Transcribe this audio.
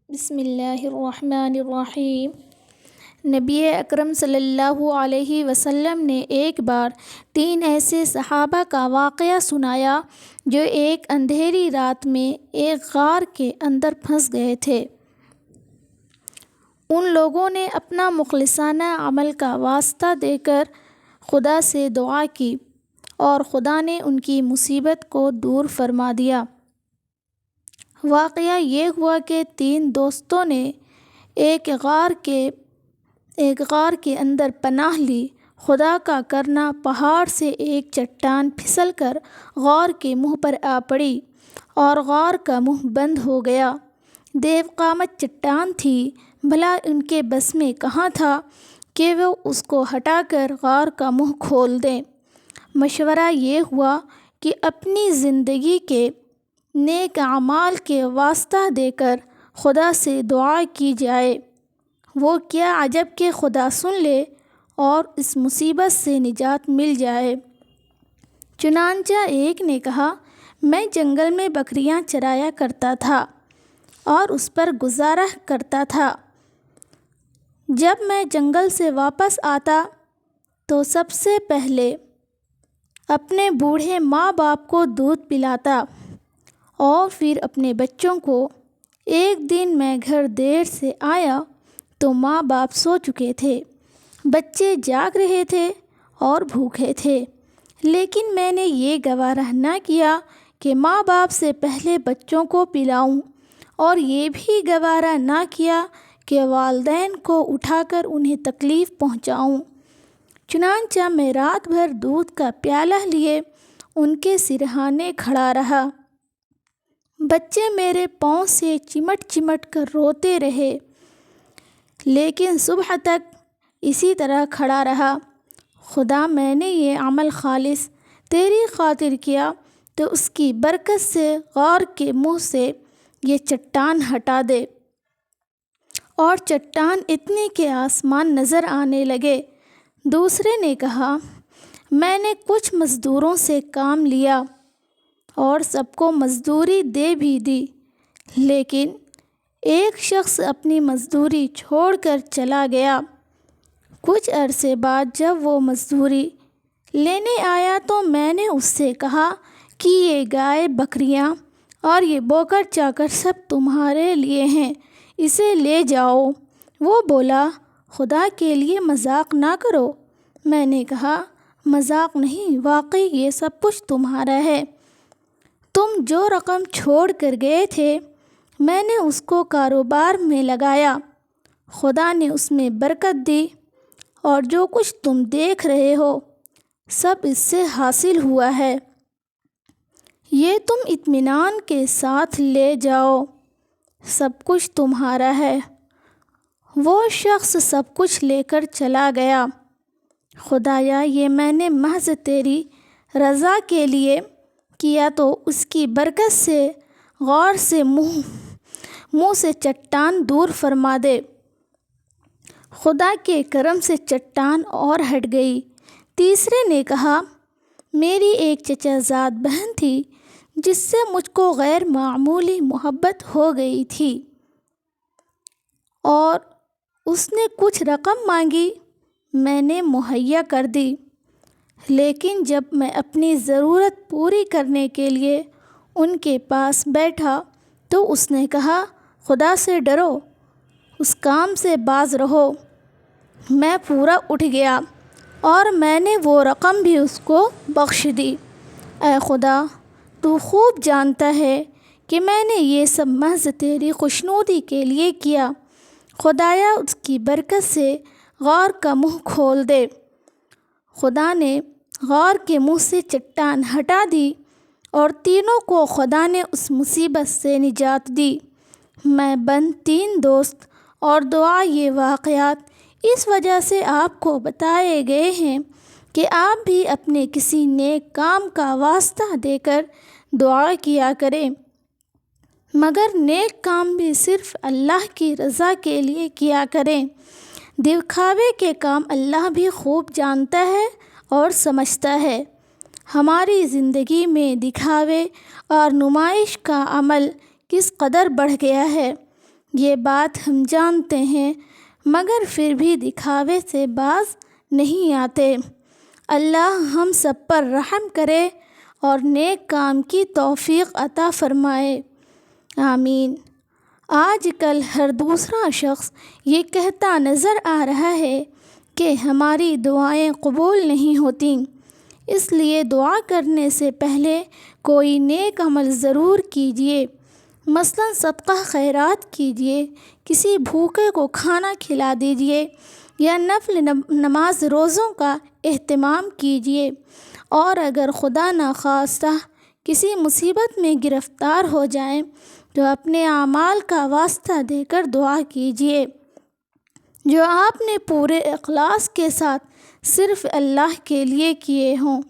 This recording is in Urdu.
بسم اللہ الرحمن الرحیم۔ نبی اکرم صلی اللہ علیہ وسلم نے ایک بار 3 ایسے صحابہ کا واقعہ سنایا جو ایک اندھیری رات میں ایک غار کے اندر پھنس گئے تھے۔ ان لوگوں نے اپنا مخلصانہ عمل کا واسطہ دے کر خدا سے دعا کی اور خدا نے ان کی مصیبت کو دور فرما دیا۔ واقعہ یہ ہوا کہ 3 دوستوں نے ایک غار کے اندر پناہ لی۔ خدا کا کرنا، پہاڑ سے ایک چٹان پھسل کر غار کے منہ پر آ پڑی اور غار کا منہ بند ہو گیا۔ دیو قامت چٹان تھی، بھلا ان کے بس میں کہاں تھا کہ وہ اس کو ہٹا کر غار کا منہ کھول دیں۔ مشورہ یہ ہوا کہ اپنی زندگی کے نیک اعمال کے واسطہ دے کر خدا سے دعا کی جائے۔ وہ کیا عجب کہ خدا سن لے اور اس مصیبت سے نجات مل جائے۔ چنانچہ ایک نے کہا، میں جنگل میں بکریاں چرایا کرتا تھا اور اس پر گزارا کرتا تھا۔ جب میں جنگل سے واپس آتا تو سب سے پہلے اپنے بوڑھے ماں باپ کو دودھ پلاتا اور پھر اپنے بچوں کو۔ ایک دن میں گھر دیر سے آیا تو ماں باپ سو چکے تھے، بچے جاگ رہے تھے اور بھوکے تھے، لیکن میں نے یہ گوارا نہ کیا کہ ماں باپ سے پہلے بچوں کو پلاؤں، اور یہ بھی گوارا نہ کیا کہ والدین کو اٹھا کر انہیں تکلیف پہنچاؤں۔ چنانچہ میں رات بھر دودھ کا پیالہ لیے ان کے سرہانے کھڑا رہا۔ بچے میرے پاؤں سے چمٹ چمٹ کر روتے رہے، لیکن صبح تک اسی طرح کھڑا رہا۔ خدا، میں نے یہ عمل خالص تیری خاطر کیا تو اس کی برکت سے غار کے منہ سے یہ چٹان ہٹا دے۔ اور چٹان اتنی کہ آسمان نظر آنے لگے۔ دوسرے نے کہا، میں نے کچھ مزدوروں سے کام لیا اور سب کو مزدوری دے بھی دی، لیکن ایک شخص اپنی مزدوری چھوڑ کر چلا گیا۔ کچھ عرصے بعد جب وہ مزدوری لینے آیا تو میں نے اس سے کہا کہ یہ گائے بکریاں اور یہ بوکر چاکر سب تمہارے لیے ہیں، اسے لے جاؤ۔ وہ بولا، خدا کے لیے مذاق نہ کرو۔ میں نے کہا، مذاق نہیں، واقعی یہ سب کچھ تمہارا ہے۔ تم جو رقم چھوڑ کر گئے تھے میں نے اس کو کاروبار میں لگایا، خدا نے اس میں برکت دی، اور جو کچھ تم دیکھ رہے ہو سب اس سے حاصل ہوا ہے۔ یہ تم اطمینان کے ساتھ لے جاؤ، سب کچھ تمہارا ہے۔ وہ شخص سب کچھ لے کر چلا گیا۔ خدایا، یہ میں نے محض تیری رضا کے لیے کیا تو اس کی برکت سے غار سے منہ سے چٹان دور فرما دے۔ خدا کے کرم سے چٹان اور ہٹ گئی۔ تیسرے نے کہا، میری ایک چچا زاد بہن تھی جس سے مجھ کو غیر معمولی محبت ہو گئی تھی، اور اس نے کچھ رقم مانگی، میں نے مہیا کر دی، لیکن جب میں اپنی ضرورت پوری کرنے کے لیے ان کے پاس بیٹھا تو اس نے کہا، خدا سے ڈرو، اس کام سے باز رہو۔ میں پورا اٹھ گیا اور میں نے وہ رقم بھی اس کو بخش دی۔ اے خدا، تو خوب جانتا ہے کہ میں نے یہ سب محض تیری خوشنودی کے لیے کیا۔ خدایا، اس کی برکت سے غار کا منہ کھول دے۔ خدا نے غار کے منہ سے چٹان ہٹا دی اور تینوں کو خدا نے اس مصیبت سے نجات دی۔ میں بند 3 دوست اور دعا، یہ واقعات اس وجہ سے آپ کو بتائے گئے ہیں کہ آپ بھی اپنے کسی نیک کام کا واسطہ دے کر دعا کیا کریں، مگر نیک کام بھی صرف اللہ کی رضا کے لیے کیا کریں۔ دکھاوے کے کام اللہ بھی خوب جانتا ہے اور سمجھتا ہے۔ ہماری زندگی میں دکھاوے اور نمائش کا عمل کس قدر بڑھ گیا ہے یہ بات ہم جانتے ہیں، مگر پھر بھی دکھاوے سے باز نہیں آتے۔ اللہ ہم سب پر رحم کرے اور نیک کام کی توفیق عطا فرمائے، آمین۔ آج کل ہر دوسرا شخص یہ کہتا نظر آ رہا ہے کہ ہماری دعائیں قبول نہیں ہوتیں، اس لیے دعا کرنے سے پہلے کوئی نیک عمل ضرور کیجیے، مثلاً صدقہ خیرات کیجیے، کسی بھوکے کو کھانا کھلا دیجیے یا نفل نماز روزوں کا اہتمام کیجیے، اور اگر خدا نخواستہ کسی مصیبت میں گرفتار ہو جائیں تو اپنے اعمال کا واسطہ دے کر دعا کیجیے جو آپ نے پورے اخلاص کے ساتھ صرف اللہ کے لیے کیے ہوں۔